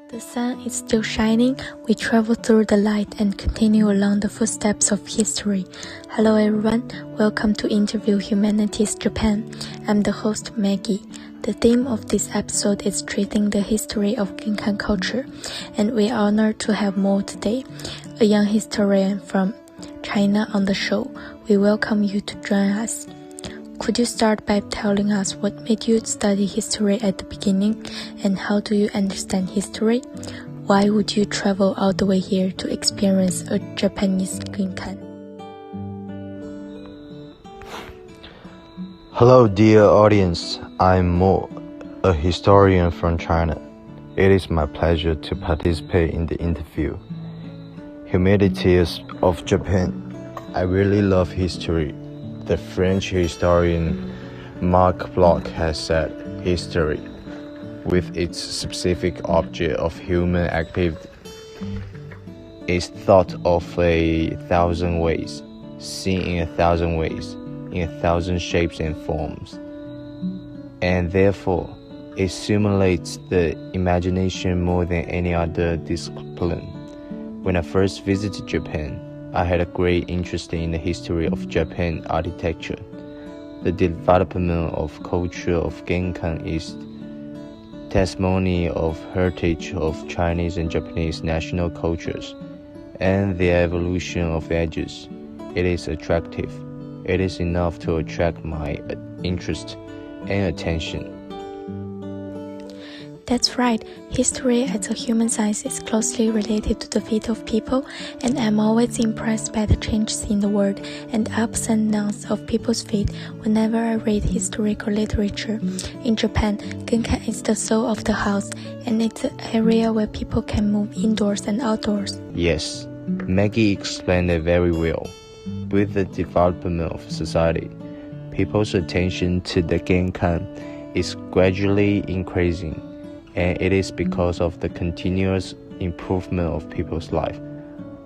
The sun is still shining, we travel through the light and continue along the footsteps of history. Hello everyone, welcome to Interview Humanities Japan. I'm the host Maggie. The theme of this episode is treating the history of Genkan culture, and we are honored to have Mo today, a young historian from China on the show. We welcome you to join us. Could you start by telling us what made you study history at the beginning, and how do you understand history? Why would you travel all the way here to experience a Japanese Genkan? Hello dear audience, I'm Mo, a historian from China. It is my pleasure to participate in the interview. Humanities of Japan. I really love history. The French historian Marc Bloch has said, history, with its specific object of human activity, is thought of a thousand ways, seen in a thousand ways, in a thousand shapes and forms, and therefore it stimulates the imagination more than any other discipline. When I first visited Japan, I had a great interest in the history of Japan architecture. The development of culture of Genkan is testimony of heritage of Chinese and Japanese national cultures and the evolution of ages. It is attractive. It is enough to attract my interest and attention. That's right, history as a human science is closely related to the fate of people, and I'm always impressed by the changes in the world and the ups and downs of people's fate whenever I read historical literature. In Japan, Genkan is the soul of the house, and it's an area where people can move indoors and outdoors. Yes, Maggie explained it very well. With the development of society, people's attention to the Genkan is gradually increasing. And it is because of the continuous improvement of people's life.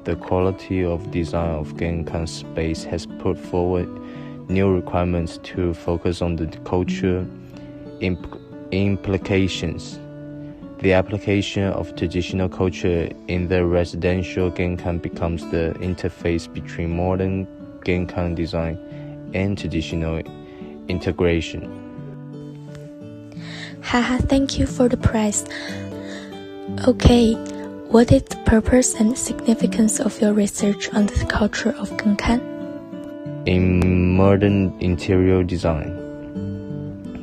The quality of design of Genkan space has put forward new requirements to focus on the culture implications. The application of traditional culture in the residential Genkan becomes the interface between modern Genkan design and traditional integration. Haha, thank you for the prize. Okay, what is the purpose and significance of your research on the culture of Genkan? In modern interior design,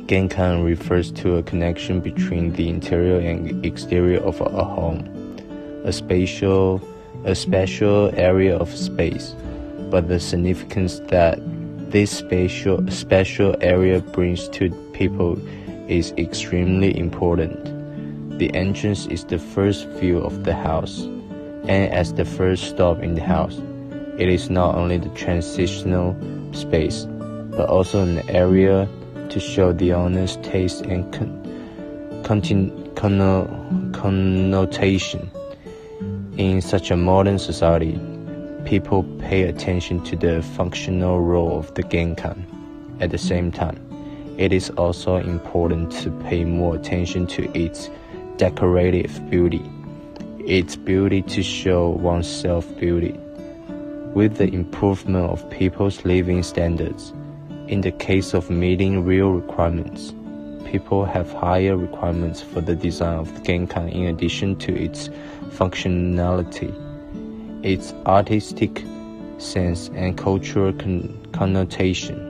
Genkan refers to a connection between the interior and exterior of a home, a special area of space, but the significance that this special area brings to people is extremely important. The entrance is the first view of the house, and as the first stop in the house, it is not only the transitional space, but also an area to show the owner's taste and connotation. In such a modern society, people pay attention to the functional role of the Genkan. At the same time, it is also important to pay more attention to its decorative beauty, its beauty to show oneself beauty. With the improvement of people's living standards, in the case of meeting real requirements, people have higher requirements for the design of the Genkan in addition to its functionality, its artistic sense and cultural connotation.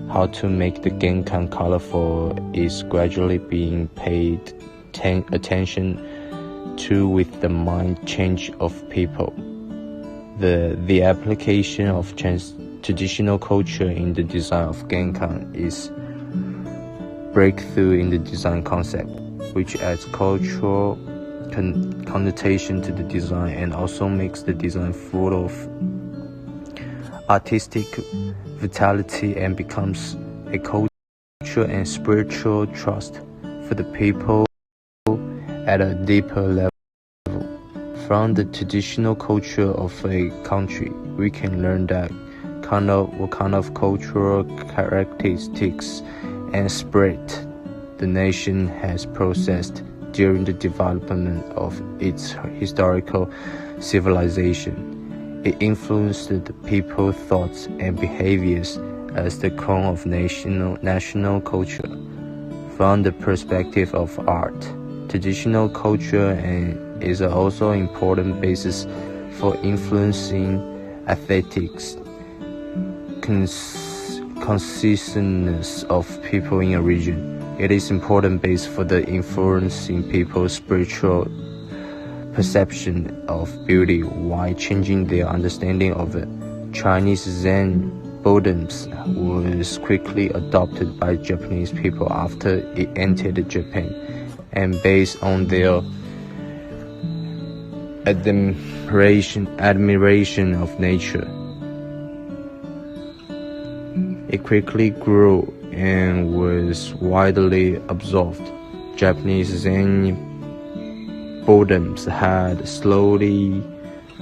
How to make the Genkan colorful is gradually being paid attention to with the mind change of people. The application of traditional culture in the design of Genkan is breakthrough in the design concept, which adds cultural connotation to the design and also makes the design full of artistic vitality and becomes a cultural and spiritual trust for the people at a deeper level. From the traditional culture of a country, we can learn what kind of cultural characteristics and spirit the nation has possessed during the development of its historical civilization. It influenced the people's thoughts and behaviors as the core of national culture. From the perspective of art, traditional culture is also an important basis for influencing aesthetics, consciousness of people in a region. It is an important base for the influencing people's spiritual perception of beauty while changing their understanding of it. Chinese Zen Buddhism was quickly adopted by Japanese people after it entered Japan, and based on their admiration of nature, it quickly grew and was widely absorbed. Japanese Zen Buddhism had slowly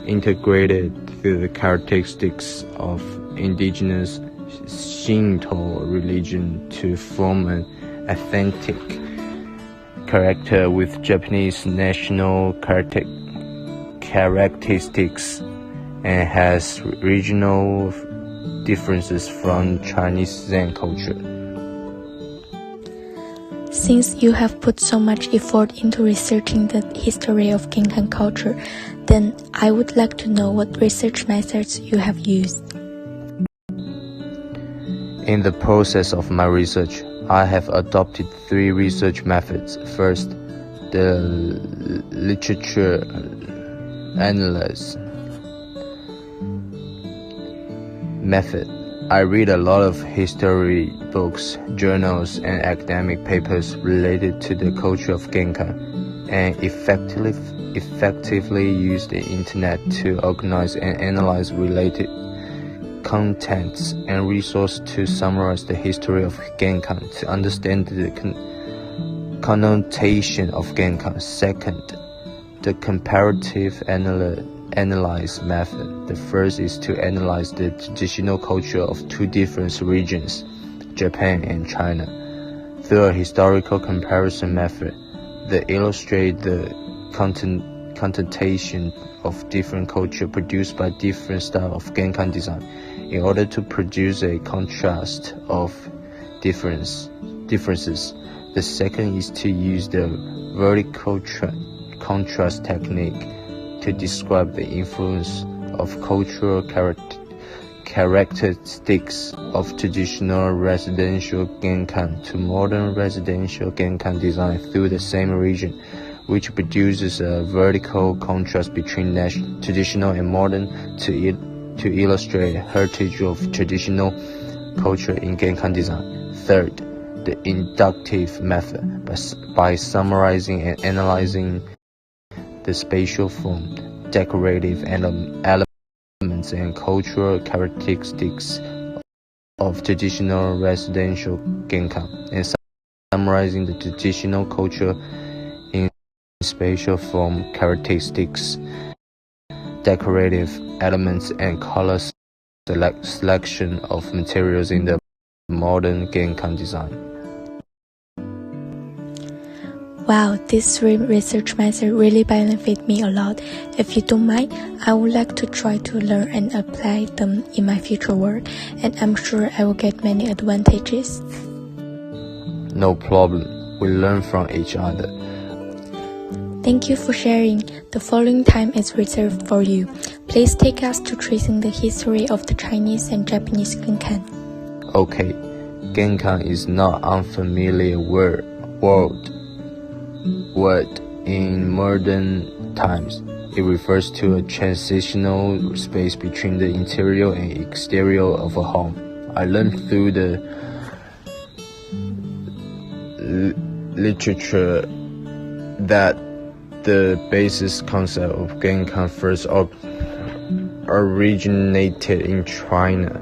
integrated the characteristics of indigenous Shinto religion to form an authentic character with Japanese national characteristics, and has regional differences from Chinese Zen culture. Since you have put so much effort into researching the history of Genkan culture, then I would like to know what research methods you have used. In the process of my research, I have adopted 3 research methods. First, the literature analysis method. I read a lot of history books, journals, and academic papers related to the culture of Genkan, and effectively use the internet to organize and analyze related contents and resources to summarize the history of Genkan to understand the connotation of Genkan. Second, the comparative analyze method. The first is to analyze the traditional culture of 2 different regions, Japan and China, through a historical comparison method that illustrates the connotation of different culture produced by different style of Genkan design in order to produce a contrast of differences. The second is to use the vertical contrast technique to describe the influence of cultural characteristics of traditional residential Genkan to modern residential Genkan design through the same region, which produces a vertical contrast between traditional and modern to illustrate heritage of traditional culture in Genkan design. Third, the inductive method, by summarizing and analyzing the spatial form, decorative elements, and cultural characteristics of traditional residential Genkan, and summarizing the traditional culture in spatial form, characteristics, decorative elements, and color selection of materials in the modern Genkan design. Wow, these 3 research methods really benefit me a lot. If you don't mind, I would like to try to learn and apply them in my future work, and I'm sure I will get many advantages. No problem. We learn from each other. Thank you for sharing. The following time is reserved for you. Please take us to tracing the history of the Chinese and Japanese Genkan. Okay, Genkan is not unfamiliar word in modern times. It refers to a transitional space between the interior and exterior of a home. I learned through the literature that the basis concept of Genkan first originated in China.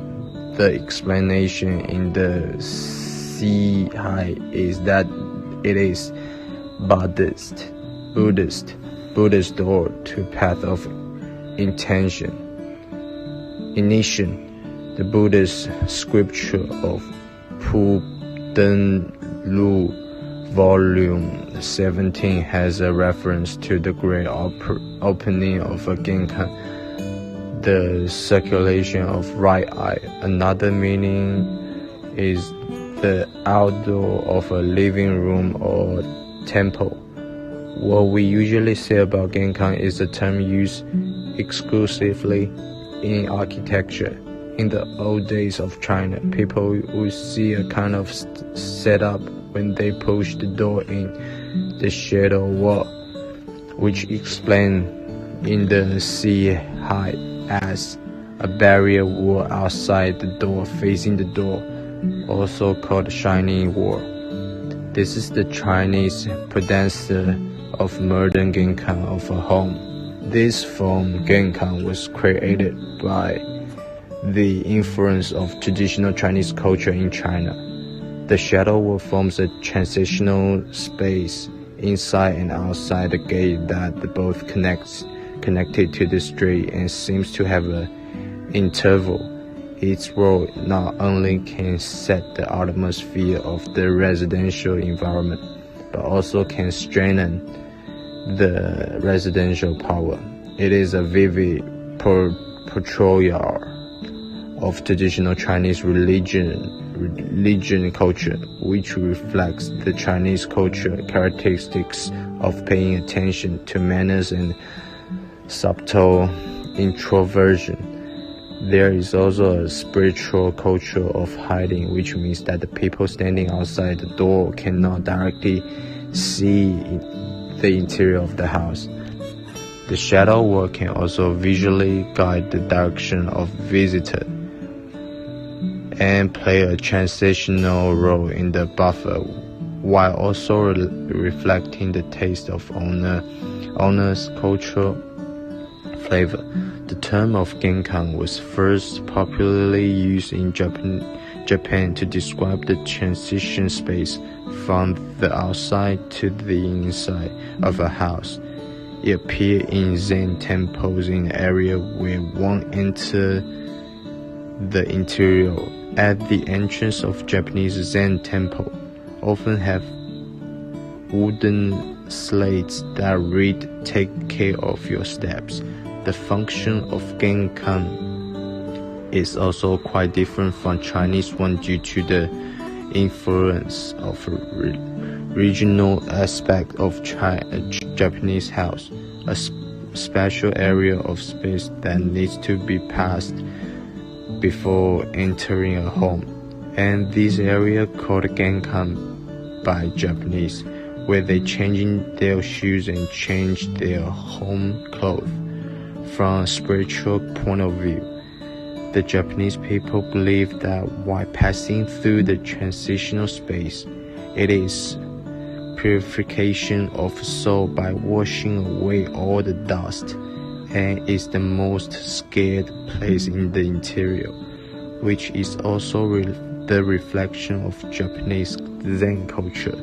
The explanation in the Sihai is that it is Buddhist door to path of initiation. The Buddhist scripture of Pu Den Lu volume 17 has a reference to the great opening of a Genkan, the circulation of right eye. Another meaning is the outdoor of a living room or temple. What we usually say about Genkan is a term used exclusively in architecture. In the old days of China, people would see a kind of setup when they push the door in the shadow wall, which explained in the sea height as a barrier wall outside the door facing the door, also called shining wall. This is the Chinese predecessor of modern Genkan of a home. This form Genkan was created by the influence of traditional Chinese culture in China. The shadow wall forms a transitional space inside and outside the gate that both connected to the street and seems to have an interval. Its role not only can set the atmosphere of the residential environment, but also can strengthen the residential power. It is a vivid portrayal of traditional Chinese religion culture, which reflects the Chinese culture characteristics of paying attention to manners and subtle introversion. There is also a spiritual culture of hiding, which means that the people standing outside the door cannot directly see the interior of the house. The shadow wall can also visually guide the direction of visitor and play a transitional role in the buffer, while also reflecting the taste of owner's cultural flavor. The term of Genkan was first popularly used in Japan to describe the transition space from the outside to the inside of a house. It appeared in Zen temples in the area where one enters the interior. At the entrance of Japanese Zen temple, often have wooden slates that read "Take care of your steps." The function of Genkan is also quite different from Chinese one due to the influence of regional aspect of Japanese house, a special area of space that needs to be passed before entering a home, and this area called Genkan by Japanese, where they change their shoes and change their home clothes. From a spiritual point of view, the Japanese people believe that while passing through the transitional space, it is purification of soul by washing away all the dust, and is the most scared place in the interior, which is also the reflection of Japanese Zen culture.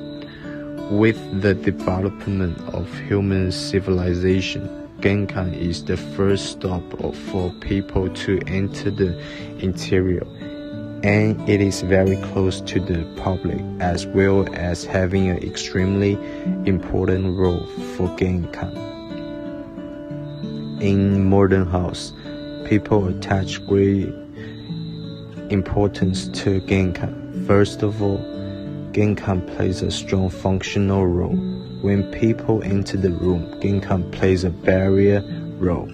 With the development of human civilization, Genkan is the first stop for people to enter the interior, and it is very close to the public, as well as having an extremely important role for Genkan. In modern house, people attach great importance to Genkan. First of all, Genkan plays a strong functional role. When people enter the room, Genkan plays a barrier role,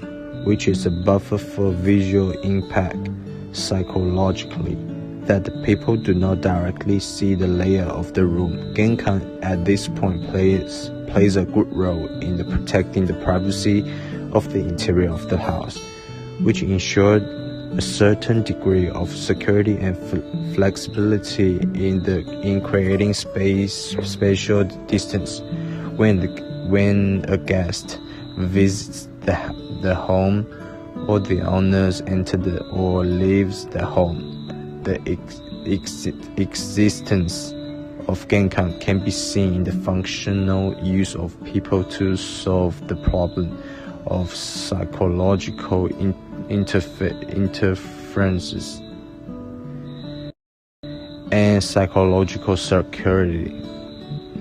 which is a buffer for visual impact psychologically, that the people do not directly see the layer of the room. Genkan at this point plays a good role in protecting the privacy of the interior of the house, which ensured a certain degree of security and flexibility in creating spatial distance. When a guest visits the home, or the owners enter or leaves the home, the existence of Genkan can be seen in the functional use of people to solve the problem of psychological interferences and psychological security.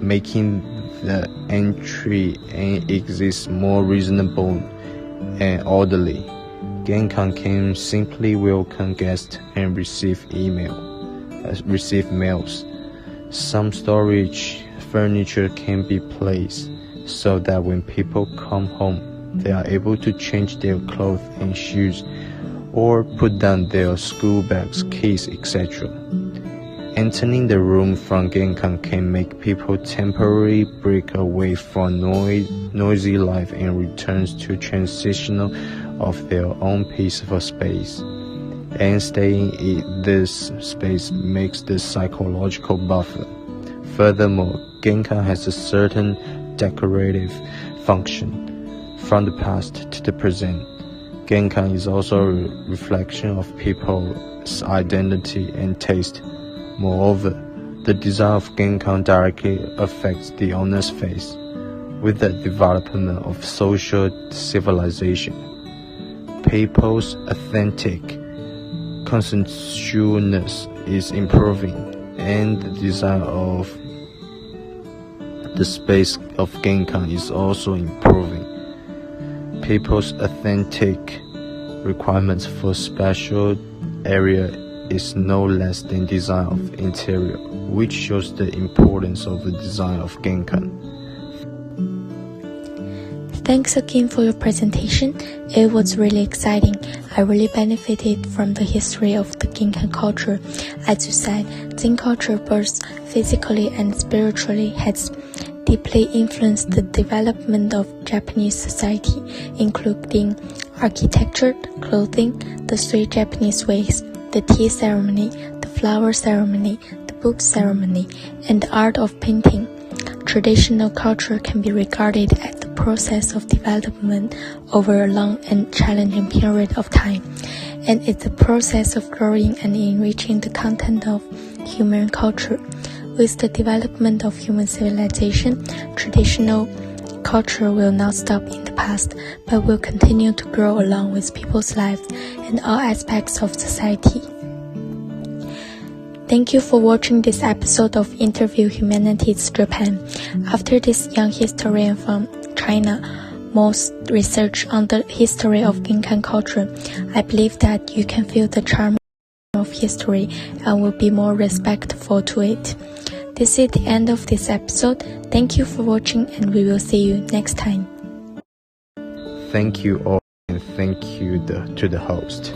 making the entry and exit more reasonable and orderly. Genkan can simply welcome guests and receive mails. Some storage furniture can be placed so that when people come home, they are able to change their clothes and shoes or put down their school bags, keys, etc. Entering the room from Genkan can make people temporarily break away from noisy life and return to transitional of their own peaceful space. And staying in this space makes the psychological buffer. Furthermore, Genkan has a certain decorative function. From the past to the present, Genkan is also a reflection of people's identity and taste. Moreover, the design of Genkan directly affects the owner's face. With the development of social civilization, people's authentic conscientiousness is improving, and the design of the space of Genkan is also improving. People's authentic requirements for special area is no less than design of interior, which shows the importance of the design of Genkan. Thanks again for your presentation. It was really exciting. I really benefited from the history of the Genkan culture. As you said, Zen culture both physically and spiritually has deeply influenced the development of Japanese society, including architecture, clothing, the 3 Japanese ways, the tea ceremony, the flower ceremony, the book ceremony, and the art of painting. Traditional culture can be regarded as the process of development over a long and challenging period of time, and it's a process of growing and enriching the content of human culture. With the development of human civilization, traditional culture will not stop in the past, but will continue to grow along with people's lives and all aspects of society. Thank you for watching this episode of Interview Humanities Japan. After this young historian from China most research on the history of Genkan culture, I believe that you can feel the charm of history and will be more respectful to it. This is the end of this episode. Thank you for watching, and we will see you next time. Thank you all, and thank you to the host.